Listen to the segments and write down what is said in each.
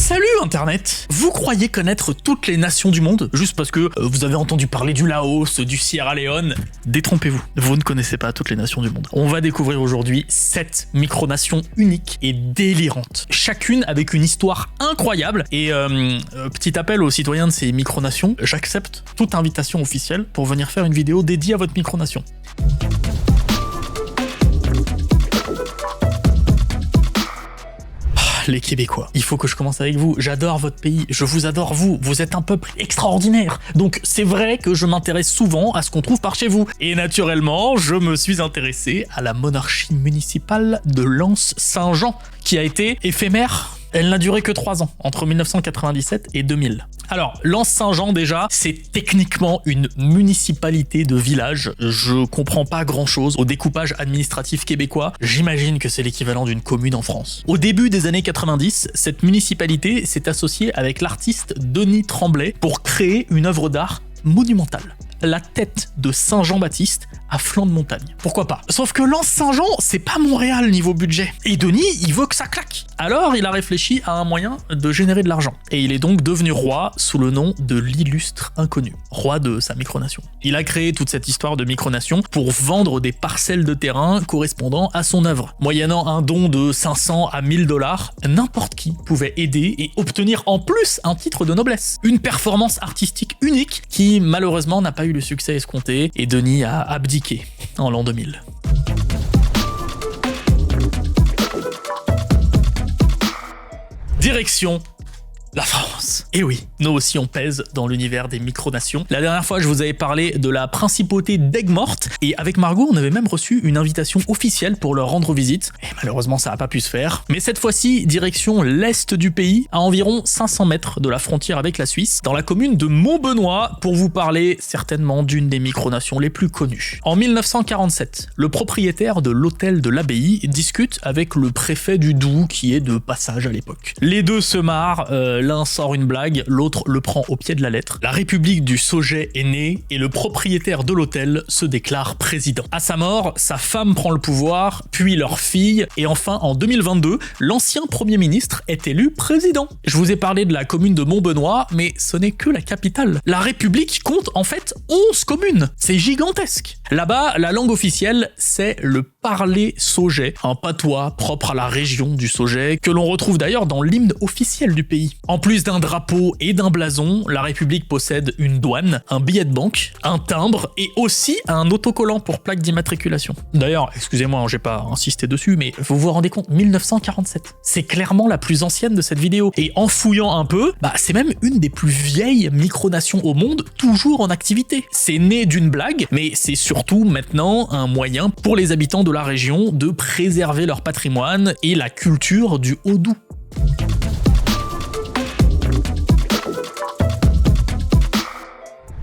Salut Internet! Vous croyez connaître toutes les nations du monde juste parce que vous avez entendu parler du Laos, du Sierra Leone? Détrompez-vous, vous ne connaissez pas toutes les nations du monde. On va découvrir aujourd'hui 7 micronations uniques et délirantes. Chacune avec une histoire incroyable. Et petit appel aux citoyens de ces micronations, j'accepte toute invitation officielle pour venir faire une vidéo dédiée à votre micronation. Les Québécois, il faut que je commence avec vous. J'adore votre pays, je vous adore vous. Vous êtes un peuple extraordinaire. Donc c'est vrai que je m'intéresse souvent à ce qu'on trouve par chez vous. Et naturellement, je me suis intéressé à la monarchie municipale de Lens-Saint-Jean, qui a été éphémère. Elle n'a duré que 3 ans, entre 1997 et 2000. Alors, Lens-Saint-Jean déjà, c'est techniquement une municipalité de village. Je comprends pas grand-chose au découpage administratif québécois. J'imagine que c'est l'équivalent d'une commune en France. Au début des années 90, cette municipalité s'est associée avec l'artiste Denis Tremblay pour créer une œuvre d'art monumentale. La tête de Saint-Jean-Baptiste à flanc de montagne. Pourquoi pas? Sauf que Lens-Saint-Jean, c'est pas Montréal niveau budget. Et Denis, il veut que ça claque. Alors, il a réfléchi à un moyen de générer de l'argent. Et il est donc devenu roi sous le nom de l'illustre inconnu, roi de sa micronation. Il a créé toute cette histoire de micronation pour vendre des parcelles de terrain correspondant à son œuvre. Moyennant un don de 500 à 1000 $, n'importe qui pouvait aider et obtenir en plus un titre de noblesse. Une performance artistique unique qui, malheureusement, n'a pas eu le succès escompté et Denis a abdiqué en l'an 2000. Direction la France. Et oui, nous aussi on pèse dans l'univers des micronations. La dernière fois, je vous avais parlé de la principauté d'Aigues-Mortes et avec Margot, on avait même reçu une invitation officielle pour leur rendre visite. Et malheureusement, ça n'a pas pu se faire. Mais cette fois-ci, direction l'est du pays, à environ 500 mètres de la frontière avec la Suisse, dans la commune de Montbenoît, pour vous parler certainement d'une des micronations les plus connues. En 1947, le propriétaire de l'hôtel de l'abbaye discute avec le préfet du Doubs qui est de passage à l'époque. Les deux se marrent, l'un sort une blague, l'autre le prend au pied de la lettre. La République du Sauget est née et le propriétaire de l'hôtel se déclare président. À sa mort, sa femme prend le pouvoir, puis leur fille, et enfin en 2022, l'ancien Premier ministre est élu président. Je vous ai parlé de la commune de Montbenoît, mais ce n'est que la capitale. La République compte en fait 11 communes. C'est gigantesque. Là-bas, la langue officielle, c'est le parler sauget, un patois propre à la région du Sauget, que l'on retrouve d'ailleurs dans l'hymne officiel du pays. En plus d'un drapeau et d'un blason, la République possède une douane, un billet de banque, un timbre et aussi un autocollant pour plaque d'immatriculation. D'ailleurs, excusez-moi, j'ai pas insisté dessus, mais vous vous rendez compte, 1947. C'est clairement la plus ancienne de cette vidéo. Et en fouillant un peu, c'est même une des plus vieilles micronations au monde, toujours en activité. C'est né d'une blague, mais c'est surtout maintenant un moyen pour les habitants de la région de préserver leur patrimoine et la culture du Haut-Doubs.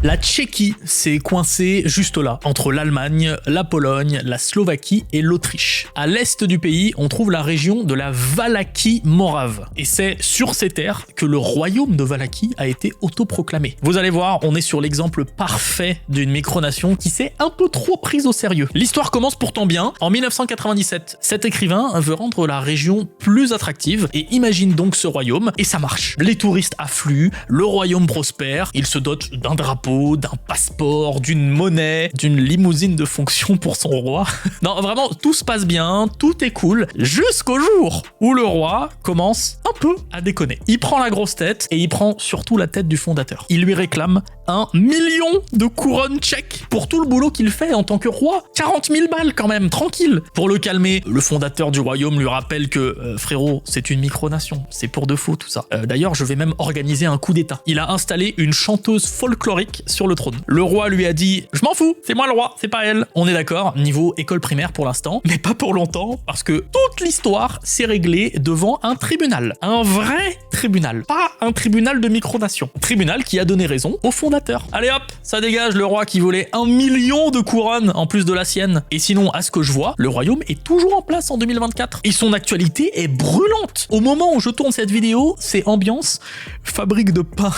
La Tchéquie s'est coincée juste là, entre l'Allemagne, la Pologne, la Slovaquie et l'Autriche. À l'est du pays, on trouve la région de la Valachie morave. Et c'est sur ces terres que le royaume de Valachie a été autoproclamé. Vous allez voir, on est sur l'exemple parfait d'une micronation qui s'est un peu trop prise au sérieux. L'histoire commence pourtant bien. En 1997, cet écrivain veut rendre la région plus attractive et imagine donc ce royaume, et ça marche. Les touristes affluent, le royaume prospère, il se dote d'un drapeau, d'un passeport, d'une monnaie, d'une limousine de fonction pour son roi. Non, vraiment, tout se passe bien, tout est cool, jusqu'au jour où le roi commence un peu à déconner. Il prend la grosse tête et il prend surtout la tête du fondateur. Il lui réclame 1 million de couronnes tchèques pour tout le boulot qu'il fait en tant que roi. 40 000 balles quand même, tranquille. Pour le calmer, le fondateur du royaume lui rappelle que frérot, c'est une micronation, c'est pour de faux tout ça. D'ailleurs, je vais même organiser un coup d'état. Il a installé une chanteuse folklorique sur le trône. Le roi lui a dit « Je m'en fous, c'est moi le roi, c'est pas elle ». On est d'accord, niveau école primaire pour l'instant, mais pas pour longtemps, parce que toute l'histoire s'est réglée devant un tribunal. Un vrai tribunal, pas un tribunal de micronation. Tribunal qui a donné raison au fondateur. Allez hop, ça dégage le roi qui volait 1 million de couronnes en plus de la sienne. Et sinon, à ce que je vois, le royaume est toujours en place en 2024. Et son actualité est brûlante. Au moment où je tourne cette vidéo, c'est ambiance fabrique de pain.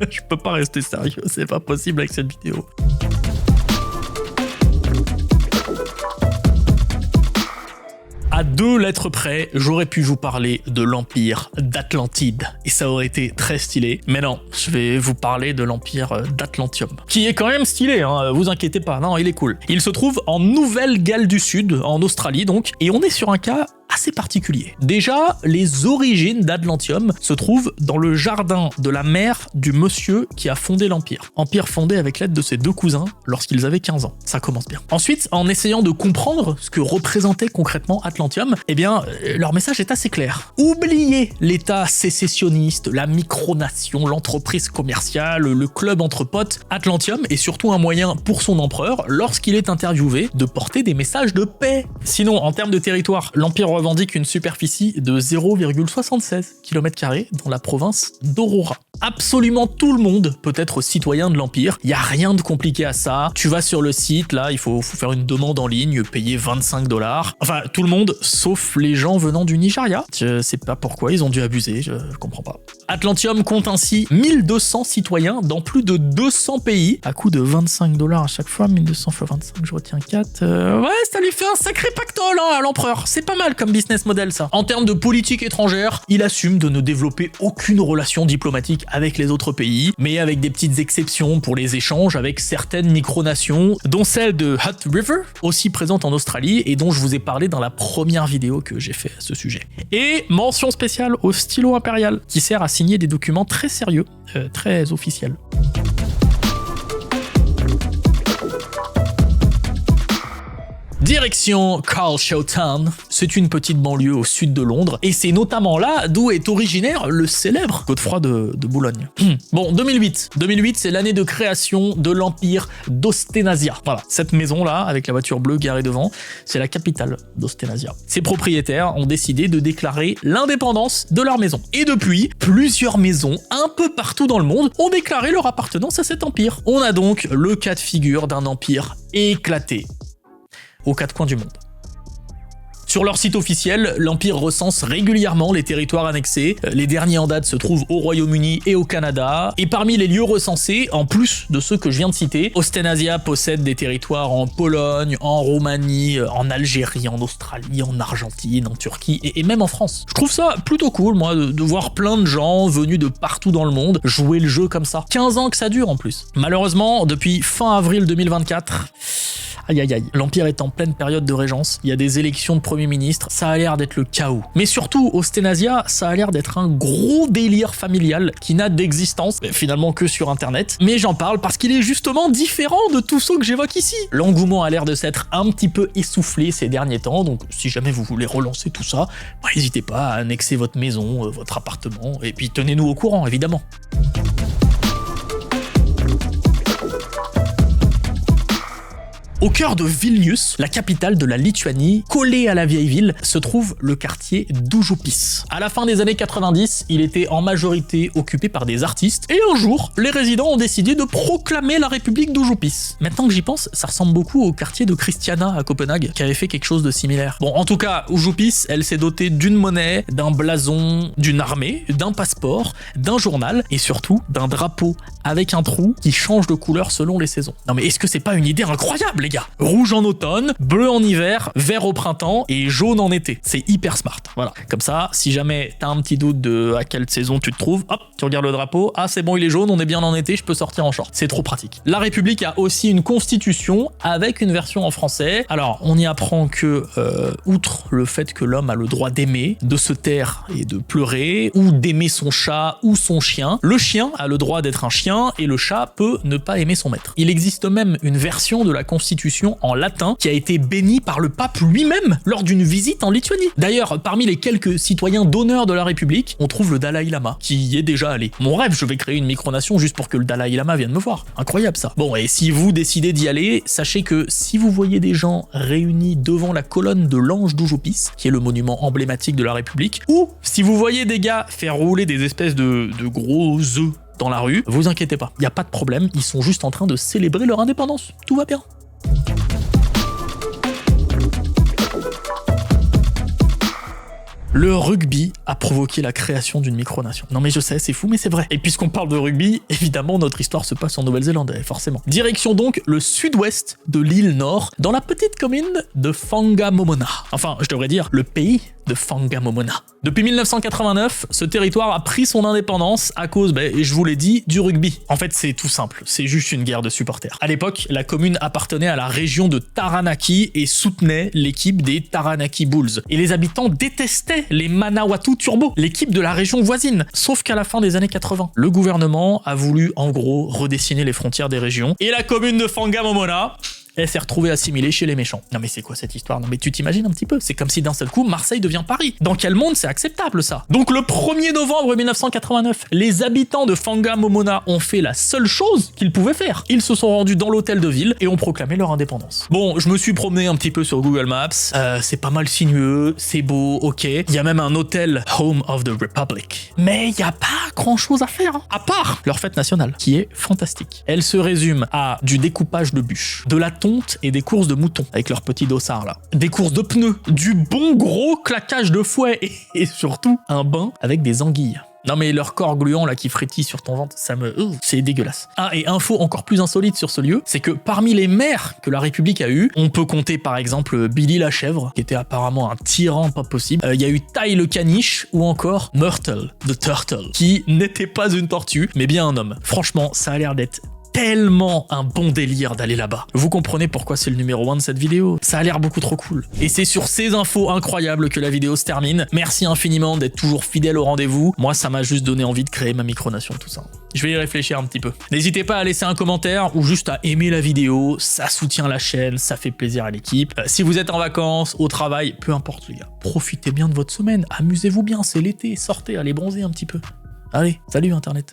Je peux pas rester sérieux, c'est pas possible avec cette vidéo. À À 2 lettres près, j'aurais pu vous parler de l'Empire d'Atlantide, et ça aurait été très stylé, mais non, je vais vous parler de l'Empire d'Atlantium, qui est quand même stylé, hein, vous inquiétez pas, non, il est cool. Il se trouve en Nouvelle-Galles du Sud, en Australie donc, et on est sur un cas assez particulier. Déjà, les origines d'Atlantium se trouvent dans le jardin de la mère du monsieur qui a fondé l'Empire. Empire fondé avec l'aide de ses 2 cousins lorsqu'ils avaient 15 ans. Ça commence bien. Ensuite, en essayant de comprendre ce que représentait concrètement Atlantium, eh bien, leur message est assez clair. Oubliez l'État sécessionniste, la micronation, l'entreprise commerciale, le club entre potes. Atlantium est surtout un moyen pour son empereur, lorsqu'il est interviewé, de porter des messages de paix. Sinon, en termes de territoire, l'Empire revendique une superficie de 0,76 km² dans la province d'Aurora. Absolument tout le monde peut être citoyen de l'Empire, il n'y a rien de compliqué à ça. Tu vas sur le site, là, il faut faire une demande en ligne, payer 25 $. Enfin, tout le monde, sauf les gens venant du Nigeria. Je sais pas pourquoi, ils ont dû abuser, je comprends pas. Atlantium compte ainsi 1200 citoyens dans plus de 200 pays, à coût de 25 $ à chaque fois, 1200 x 25, je retiens 4. Ouais, ça lui fait un sacré pactole hein, à l'empereur, c'est pas mal comme business model ça. En termes de politique étrangère, il assume de ne développer aucune relation diplomatique avec les autres pays, mais avec des petites exceptions pour les échanges avec certaines micronations, dont celle de Hutt River, aussi présente en Australie et dont je vous ai parlé dans la première vidéo que j'ai fait à ce sujet. Et mention spéciale au stylo impérial, qui sert à signer des documents très sérieux, très officiels. Direction Carshalton, c'est une petite banlieue au sud de Londres, et c'est notamment là d'où est originaire le célèbre Godefroy de Boulogne. Bon, 2008, c'est l'année de création de l'Empire d'Austenasia. Voilà, cette maison-là, avec la voiture bleue garée devant, c'est la capitale d'Austenasia. Ses propriétaires ont décidé de déclarer l'indépendance de leur maison. Et depuis, plusieurs maisons, un peu partout dans le monde, ont déclaré leur appartenance à cet empire. On a donc le cas de figure d'un empire éclaté aux 4 coins du monde. Sur leur site officiel, l'Empire recense régulièrement les territoires annexés. Les derniers en date se trouvent au Royaume-Uni et au Canada. Et parmi les lieux recensés, en plus de ceux que je viens de citer, Austenasia possède des territoires en Pologne, en Roumanie, en Algérie, en Australie, en Argentine, en Turquie et même en France. Je trouve ça plutôt cool, moi, de voir plein de gens venus de partout dans le monde jouer le jeu comme ça. 15 ans que ça dure en plus. Malheureusement, depuis fin avril 2024... Aïe aïe aïe, l'Empire est en pleine période de régence, il y a des élections de Premier ministre, ça a l'air d'être le chaos. Mais surtout, Austenasia, ça a l'air d'être un gros délire familial qui n'a d'existence, finalement que sur internet. Mais j'en parle parce qu'il est justement différent de tout ce que j'évoque ici. L'engouement a l'air de s'être un petit peu essoufflé ces derniers temps, donc si jamais vous voulez relancer tout ça, n'hésitez pas à annexer votre maison, votre appartement, et puis tenez-nous au courant évidemment. Au cœur de Vilnius, la capitale de la Lituanie, collée à la vieille ville, se trouve le quartier d'Užupis. À la fin des années 90, il était en majorité occupé par des artistes, et un jour, les résidents ont décidé de proclamer la République d'Užupis. Maintenant que j'y pense, ça ressemble beaucoup au quartier de Christiania à Copenhague, qui avait fait quelque chose de similaire. Bon, en tout cas, Užupis, elle s'est dotée d'une monnaie, d'un blason, d'une armée, d'un passeport, d'un journal, et surtout d'un drapeau avec un trou qui change de couleur selon les saisons. Non mais est-ce que c'est pas une idée incroyable, les gars? Rouge en automne, bleu en hiver, vert au printemps et jaune en été. C'est hyper smart. Voilà. Comme ça, si jamais t'as un petit doute de à quelle saison tu te trouves, hop, tu regardes le drapeau, ah c'est bon, il est jaune, on est bien en été, je peux sortir en short. C'est trop pratique. La République a aussi une constitution avec une version en français. Alors, on y apprend que, outre le fait que l'homme a le droit d'aimer, de se taire et de pleurer, ou d'aimer son chat ou son chien, le chien a le droit d'être un chien et le chat peut ne pas aimer son maître. Il existe même une version de la Constitution en latin qui a été bénie par le pape lui-même lors d'une visite en Lituanie. D'ailleurs, parmi les quelques citoyens d'honneur de la République, on trouve le Dalai Lama qui y est déjà allé. Mon rêve, je vais créer une micronation juste pour que le Dalai Lama vienne me voir. Incroyable ça. Bon, et si vous décidez d'y aller, sachez que si vous voyez des gens réunis devant la colonne de l'ange d'Užupis, qui est le monument emblématique de la République, ou si vous voyez des gars faire rouler des espèces de gros œufs dans la rue, vous inquiétez pas, il n'y a pas de problème, ils sont juste en train de célébrer leur indépendance. Tout va bien. Le rugby a provoqué la création d'une micronation. Non mais je sais, c'est fou, mais c'est vrai. Et puisqu'on parle de rugby, évidemment, notre histoire se passe en Nouvelle-Zélande, forcément. Direction donc le sud-ouest de l'île Nord, dans la petite commune de Whangamomona. Enfin, je devrais dire le pays de Whangamomona. Depuis 1989, ce territoire a pris son indépendance à cause, je vous l'ai dit, du rugby. En fait, c'est tout simple, c'est juste une guerre de supporters. À l'époque, la commune appartenait à la région de Taranaki et soutenait l'équipe des Taranaki Bulls. Et les habitants détestaient les Manawatu Turbo, l'équipe de la région voisine. Sauf qu'à la fin des années 80, le gouvernement a voulu en gros redessiner les frontières des régions et la commune de Whangamomona, elle s'est retrouvée assimilée chez les méchants. Non mais c'est quoi cette histoire? Non mais tu t'imagines un petit peu? C'est comme si d'un seul coup, Marseille devient Paris. Dans quel monde c'est acceptable ça? Donc le 1er novembre 1989, les habitants de Whangamomona ont fait la seule chose qu'ils pouvaient faire. Ils se sont rendus dans l'hôtel de ville et ont proclamé leur indépendance. Bon, je me suis promené un petit peu sur Google Maps, c'est pas mal sinueux, c'est beau, ok. Il y a même un hôtel Home of the Republic. Mais il y a pas grand chose à faire, hein, à part leur fête nationale, qui est fantastique. Elle se résume à du découpage de bûches, de la tonte et des courses de moutons avec leurs petits dossards là. Des courses de pneus, du bon gros claquage de fouet et surtout un bain avec des anguilles. Non mais leur corps gluant là qui frétille sur ton ventre, ça me... c'est dégueulasse. Ah, et info encore plus insolite sur ce lieu, c'est que parmi les maires que la République a eu, on peut compter par exemple Billy la chèvre, qui était apparemment un tyran pas possible. Il y a eu Ty le caniche ou encore Myrtle the turtle, qui n'était pas une tortue, mais bien un homme. Franchement, ça a l'air d'être tellement un bon délire d'aller là-bas. Vous comprenez pourquoi c'est le numéro 1 de cette vidéo. Ça a l'air beaucoup trop cool. Et c'est sur ces infos incroyables que la vidéo se termine. Merci infiniment d'être toujours fidèle au rendez-vous. Moi, ça m'a juste donné envie de créer ma micronation, tout ça. Je vais y réfléchir un petit peu. N'hésitez pas à laisser un commentaire ou juste à aimer la vidéo. Ça soutient la chaîne, ça fait plaisir à l'équipe. Si vous êtes en vacances, au travail, peu importe les gars, profitez bien de votre semaine. Amusez-vous bien, c'est l'été. Sortez, allez bronzer un petit peu. Allez, salut Internet.